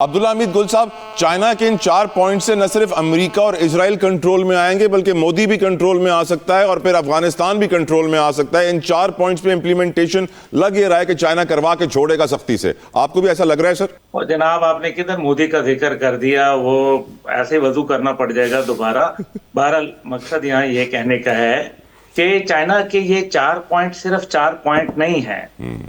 अब्दुल्ला हमीद गुल साहब, चाइना के इन 4 पॉइंट से न सिर्फ अमेरिका और इजराइल कंट्रोल में आएंगे बल्कि मोदी भी कंट्रोल में आ सकता है और फिर अफगानिस्तान भी कंट्रोल में आ सकता है। इन 4 पॉइंट्स पे इंप्लीमेंटेशन लग ये रहा है कि चाइना करवा के छोड़ेगा सख्ती से। आपको भी ऐसा लग रहा है सर? और जनाब, आपने किधर मोदी का जिक्र कर दिया, वो ऐसे वजू करना पड़ जाएगा दोबारा। बहरहाल मकसद यहाँ ये कहने का है कि चाइना के ये 4 पॉइंट सिर्फ 4 पॉइंट नहीं है,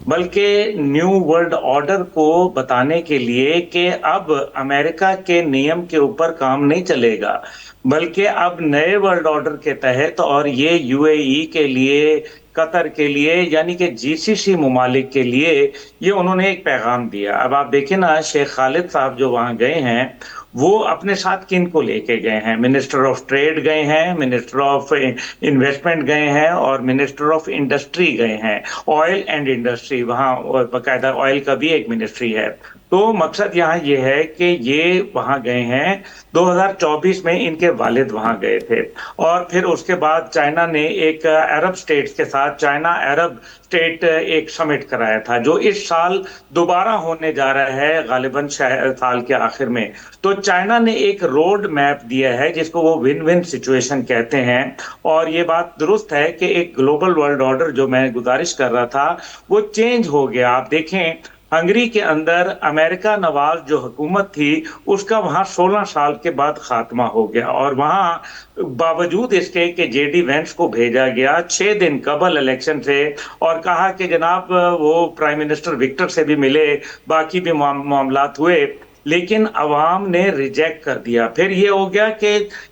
बल्कि न्यू वर्ल्ड ऑर्डर को बताने के लिए कि अब अमेरिका के नियम के ऊपर काम नहीं चलेगा, बल्कि अब नए वर्ल्ड ऑर्डर के तहत और ये यूएई के लिए, कतर के लिए, यानी कि जीसीसी मुमालिक के लिए ये उन्होंने एक पैगाम दिया। अब आप देखें ना, शेख खालिद साहब जो वहां गए हैं वो अपने साथ किन को लेके गए हैं? मिनिस्टर ऑफ ट्रेड गए हैं, मिनिस्टर ऑफ इन्वेस्टमेंट गए हैं और मिनिस्टर ऑफ इंडस्ट्री गए हैं। ऑयल एंड इंडस्ट्री, वहाँ बाकायदा ऑयल का भी एक मिनिस्ट्री है। तो मकसद यहाँ ये है कि ये वहाँ गए हैं, 2024 में इनके वालिद वहाँ गए थे और फिर उसके बाद चाइना ने एक अरब स्टेट्स के साथ चाइना अरब स्टेट एक समिट कराया था, जो इस साल दोबारा होने जा रहा है, गालिबन साल के आखिर में। तो चाइना ने एक रोड मैप दिया है जिसको वो विन विन सिचुएशन कहते हैं। और ये बात दुरुस्त है कि एक ग्लोबल वर्ल्ड ऑर्डर जो मैं गुजारिश कर रहा था वो चेंज हो गया। आप देखें, हंगरी के अंदर अमेरिका नवाज जो हुकूमत थी उसका वहां 16 साल के बाद खात्मा हो गया और वहां बावजूद इसके कि जेडी वेंस को भेजा गया 6 दिन कबल इलेक्शन से और कहा कि जनाब वो प्राइम मिनिस्टर विक्टर से भी मिले, बाकी भी मामलात हुए, लेकिन अवाम ने रिजेक्ट कर दिया। फिर ये हो गया कि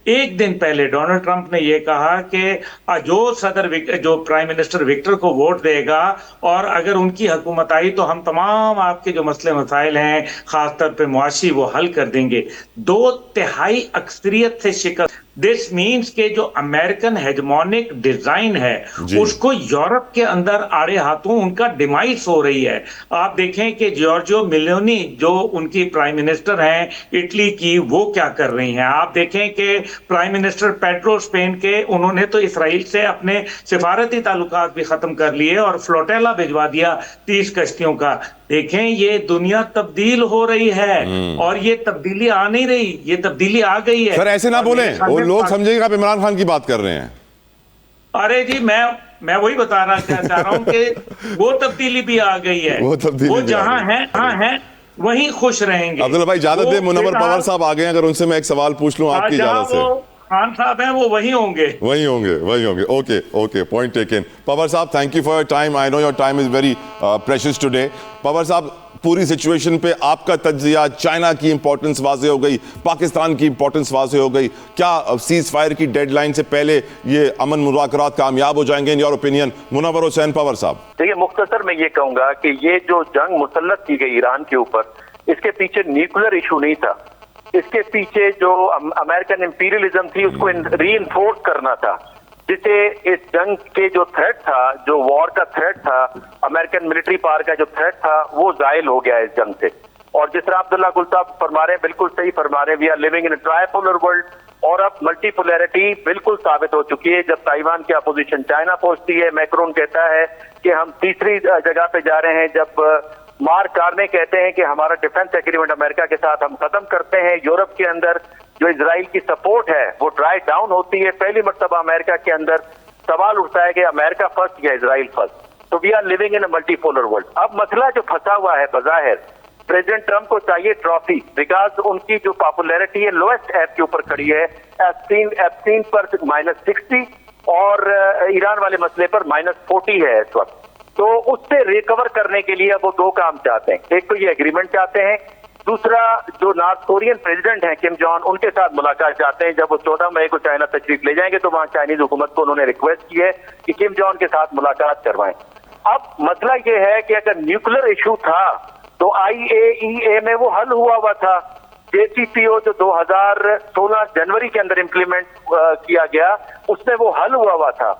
एक दिन पहले डोनाल्ड ट्रंप ने ये कहा कि जो प्राइम मिनिस्टर विक्टर को वोट देगा और अगर उनकी हुकूमत आई तो हम तमाम आपके जो मसले मसाइल हैं, खासतौर पे मुआशी, वो हल कर देंगे। 2/3 अक्सरियत से शिकस्त। दिस मीन्स के जो अमेरिकन हेजमोनिक डिजाइन है उसको यूरोप के अंदर आड़े हाथों उनका डिमाइस हो रही है। आप देखें कि जॉर्जियो मेलोनी जो उनकी प्राइम मिनिस्टर हैं इटली की, वो क्या कर रही हैं। आप देखें कि प्राइम मिनिस्टर पेड्रो स्पेन के, उन्होंने तो इसराइल से अपने सिफारती ताल्लुकात भी खत्म कर लिए और फ्लोटेला भिजवा दिया 30 कश्तियों का। देखें, ये दुनिया तब्दील हो रही है और ये तब्दीली आ नहीं रही, ये तब्दीली आ गई है। सर ऐसे ना बोलें, वो लोग समझेंगे आप इमरान खान की बात कर रहे हैं। अरे जी, मैं वही बताना चाह रहा हूं कि वो तब्दीली भी आ गई है। वो जहां है वहीं खुश रहेंगे। अब्दुल्ला भाई इजाजत दे, मुनव्वर पवार साहब आ गए हैं, अगर उनसे मैं एक सवाल पूछ लूं आपकी इजाजत से। खान साहब हैं, वो वहीं होंगे। Okay, point taken. Pawar Sahab, thank you for your time. I know your time is very precious today. Pawar Sahab, पूरी सिचुएशन पे आपका तज्जिया, चाइना की इंपॉर्टेंस वाज़ेह हो गई, पाकिस्तान की इंपॉर्टेंस वाज़ेह हो गई, क्या सीज फायर की डेडलाइन से पहले ये अमन मुज़ाकरात कामयाब हो जाएंगे in your opinion? Munawar Hussain Pawar साहब। देखिए, मुख्तसर मैं ये कहूंगा कि ये जो जंग मुसल्लत की गई ईरान के ऊपर, इसके पीछे न्यूक्लियर इशू नहीं था, इसके पीछे जो अमेरिकन इंपीरियलिज्म थी उसको रीइंफोर्स करना था, जिसे इस जंग के जो थ्रेट था, जो वॉर का थ्रेट था, अमेरिकन मिलिट्री पावर का जो थ्रेट था, वो जायल हो गया इस जंग से। और जिस तरह अब्दुल्ला गुल साहब फरमा रहे हैं, बिल्कुल सही फरमा रहे हैं, we are living in a tripolar world. और अब मल्टीपोलैरिटी बिल्कुल साबित हो चुकी है। जब ताइवान की अपोजिशन चाइना पहुंचती है, मैक्रोन कहता है कि हम तीसरी जगह पे जा रहे हैं, जब मार्क कार्ने कहते हैं कि हमारा डिफेंस एग्रीमेंट अमेरिका के साथ हम खत्म करते हैं, यूरोप के अंदर जो इजराइल की सपोर्ट है वो ड्राई डाउन होती है, पहली मर्तबा अमेरिका के अंदर सवाल उठता है कि अमेरिका फर्स्ट या इजराइल फर्स्ट। तो we are living in a multipolar world. अब मसला जो फंसा हुआ है, बजाहिर प्रेसिडेंट ट्रंप को चाहिए ट्रॉफी, बिकॉज उनकी जो पॉपुलैरिटी है लोएस्ट एप के ऊपर खड़ी है। एप्स्टीन पर -60 और ईरान वाले मसले पर -40 है इस वक्त। तो उससे रिकवर करने के लिए वो 2 काम चाहते हैं। एक तो ये एग्रीमेंट चाहते हैं, दूसरा जो नॉर्थ कोरियन प्रेसिडेंट हैं किम जोंग, उनके साथ मुलाकात चाहते हैं। जब वो 14 मई को चाइना तशरीफ ले जाएंगे तो वहां चाइनीज हुकूमत को उन्होंने रिक्वेस्ट की है कि किम जोंग के साथ मुलाकात करवाएं। अब मसला ये है कि अगर न्यूक्लियर इशू था तो IAEA में वो हल हुआ था। JCPO जो 2016 जनवरी के अंदर इंप्लीमेंट किया गया, उसमें वो हल हुआ था।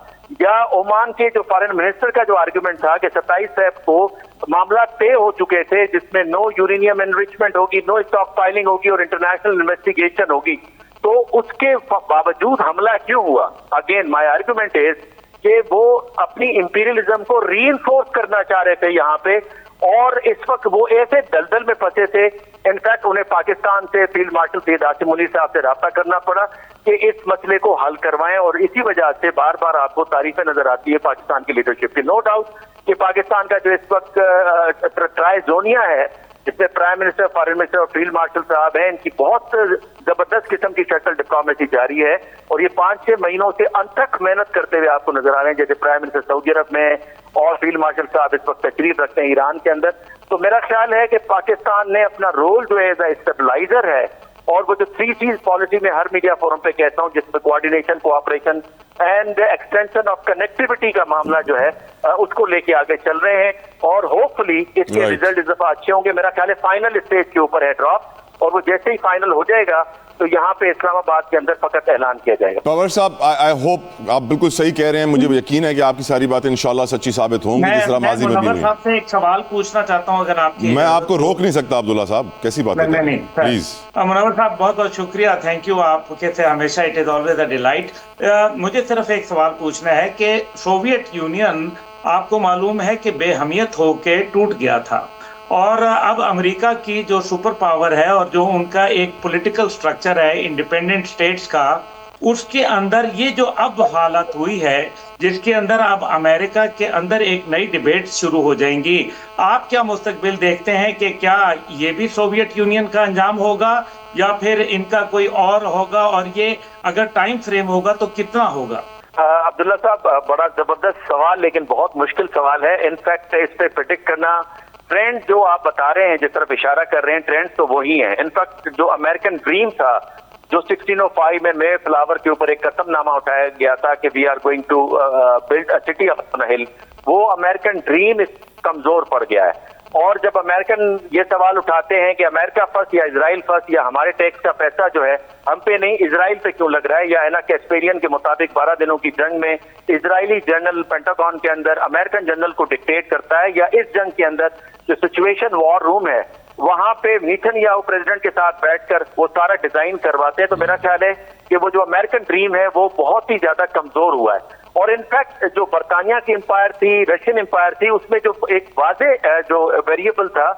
या ओमान के जो फॉरेन मिनिस्टर का जो आर्गुमेंट था कि 27 फेब को मामला तय हो चुके थे, जिसमें नो यूरेनियम एनरिचमेंट होगी, नो स्टॉक फाइलिंग होगी और इंटरनेशनल इन्वेस्टिगेशन होगी, तो उसके बावजूद हमला क्यों हुआ? अगेन माय आर्गुमेंट इज कि वो अपनी इंपीरियलिज्म को रीइंफोर्स करना चाह रहे थे यहाँ पे, और इस वक्त वो ऐसे दलदल में फंसे थे, इनफैक्ट उन्हें पाकिस्तान से फील्ड मार्शल सैयद आसिम मुनीर साहब से राब्ता करना पड़ा कि इस मसले को हल करवाएं, और इसी वजह से बार बार आपको तारीफें नजर आती है पाकिस्तान की लीडरशिप की। नो डाउट कि पाकिस्तान का जो इस वक्त ट्राइजोनिया है, जिसमें प्राइम मिनिस्टर, फॉरेन मिनिस्टर और फील्ड मार्शल साहब हैं, इनकी बहुत जबरदस्त किस्म की शटल डिप्लोमेसी जारी है, और ये 5-6 महीनों से अनथक मेहनत करते हुए आपको नजर आ रहे हैं। जैसे प्राइम मिनिस्टर सऊदी अरब में और फील्ड मार्शल साहब इस वक्त तशरीफ रखते हैं ईरान के अंदर। तो मेरा ख्याल है कि पाकिस्तान ने अपना रोल जो है एज ए स्टेबलाइजर है, और वो जो 3 चीज पॉलिसी में हर मीडिया फोरम पे कहता हूं, जिसमें coordination, cooperation and extension of connectivity का मामला जो है उसको लेके आगे चल रहे हैं, और होपफुली इसके रिजल्ट इस दफा अच्छे होंगे। मेरा ख्याल है फाइनल स्टेज के ऊपर है ड्रॉप, और वो जैसे ही फाइनल हो जाएगा तो यहाँ पे इस्लामाबाद के अंदर फकत ऐलान किया जाएगा। पवार साहब, आई होप आप बिल्कुल सही कह रहे हैं, मुझे यकीन है कि आपकी सारी बातें इंशाल्लाह सच्ची साबित होंगी, जिस तरह माजी में भी हुई। साहब से एक सवाल पूछना चाहता हूँ, अगर आपकी। मैं आपको रोक नहीं सकता अब्दुल्ला साहब, कैसी बात है? नहीं, प्लीज। मुनव्वर साहब बहुत बहुत शुक्रिया, थैंक यू, आपके से हमेशा it is always a delight. मुझे सिर्फ एक सवाल पूछना है कि सोवियत यूनियन आपको मालूम है कि बेहमियत होके टूट गया था, और अब अमेरिका की जो सुपर पावर है और जो उनका एक पॉलिटिकल स्ट्रक्चर है इंडिपेंडेंट स्टेट्स का, उसके अंदर ये जो अब हालत हुई है, जिसके अंदर अब अमेरिका के अंदर एक नई डिबेट शुरू हो जाएंगी, आप क्या मुस्तकबिल देखते हैं कि क्या ये भी सोवियत यूनियन का अंजाम होगा या फिर इनका कोई और होगा, और ये अगर टाइम फ्रेम होगा तो कितना होगा? अब्दुल्ला साहब, बड़ा जबरदस्त सवाल, लेकिन बहुत मुश्किल सवाल है। इनफैक्ट इस पे प्रेडिक्ट करना, ट्रेंड जो आप बता रहे हैं, जिस तरफ इशारा कर रहे हैं, ट्रेंड तो वही है। इनफैक्ट जो अमेरिकन ड्रीम था, जो 1605 में मे फ्लावर के ऊपर एक कसमनामा उठाया गया था कि we are going to build a city on a hill, वो अमेरिकन ड्रीम कमजोर पड़ गया है। और जब अमेरिकन ये सवाल उठाते हैं कि अमेरिका फर्स्ट या इजराइल फर्स्ट, या हमारे टैक्स का पैसा जो है हम पे नहीं इजराइल पे क्यों लग रहा है, या एना कैस्पेरियन के मुताबिक 12 दिनों की जंग में इजरायली जनरल पेंटागन के अंदर अमेरिकन जनरल को डिक्टेट करता है, या इस जंग के अंदर जो सिचुएशन वॉर रूम है वहां पे नेतन्याहू प्रेसिडेंट के साथ बैठकर वो सारा डिजाइन करवाते हैं। तो मेरा ख्याल है कि वो जो अमेरिकन ड्रीम है वो बहुत ही ज्यादा कमजोर हुआ है। और इनफैक्ट जो बरतानिया की एम्पायर थी, रशियन एम्पायर थी, उसमें जो एक वाजे जो वेरिएबल था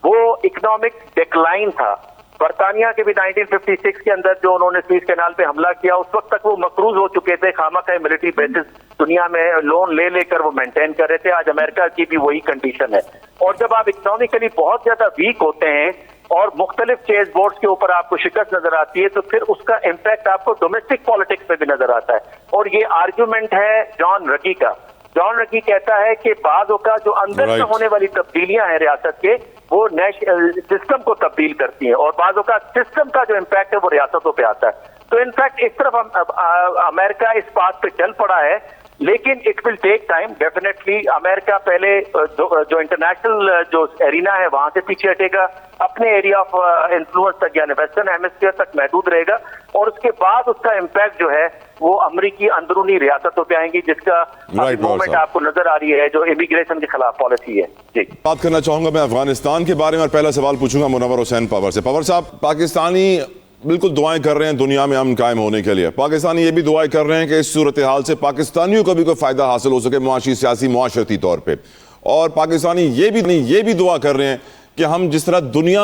वो इकोनॉमिक डिक्लाइन था। बरतानिया के भी 1956 के अंदर जो उन्होंने स्वीज कैनाल पे हमला किया, उस वक्त तक वो मकरूज हो चुके थे, खामखा मिलिट्री बेसिस दुनिया में लोन ले लेकर वो मेंटेन कर रहे थे। आज अमेरिका की भी वही कंडीशन है। और जब आप इकोनॉमिकली बहुत ज्यादा वीक होते हैं और मुख्तलिफ चेस बोर्ड्स के ऊपर आपको शिकस्त नजर आती है, तो फिर उसका इम्पैक्ट आपको डोमेस्टिक पॉलिटिक्स में भी नजर आता है। और ये आर्ग्यूमेंट है जॉन रगी का। जॉन रगी कहता है कि बाज़ों का जो अंदर से होने वाली तब्दीलियां हैं रियासत के, वो सिस्टम को तब्दील करती हैं, और बाज़ों का सिस्टम का जो इम्पैक्ट है वो रियासतों पे आता है। तो इनफैक्ट इस तरफ अमेरिका इस बात पे चल पड़ा है, लेकिन it will take time. Definitely America पहले जो इंटरनेशनल जो एरिना है वहां से पीछे हटेगा, अपने एरिया ऑफ इन्फ्लुएंस तक यानी वेस्टर्न हेमिस्फीयर तक महदूद रहेगा, और उसके बाद उसका इम्पैक्ट जो है वो अमरीकी अंदरूनी रियासतों पे आएंगी, जिसका मूवमेंट आपको नजर आ रही है जो इमिग्रेशन के खिलाफ पॉलिसी है। जी, बात करना चाहूंगा मैं अफगानिस्तान के बारे में, और पहला सवाल पूछूंगा मुनव्वर हुसैन पवार से। पवार साहब, पाकिस्तानी बिल्कुल दुआएं कर रहे हैं दुनिया में अमन कायम होने के लिए। पाकिस्तानी ये भी दुआएं कर रहे हैं कि इस सूरत हाल से पाकिस्तानियों को भी कोई फायदा हासिल हो सके मुआशी, सियासी, मुआशरती तौर पे। और पाकिस्तानी ये भी दुआ कर रहे हैं कि हम जिस तरह दुनिया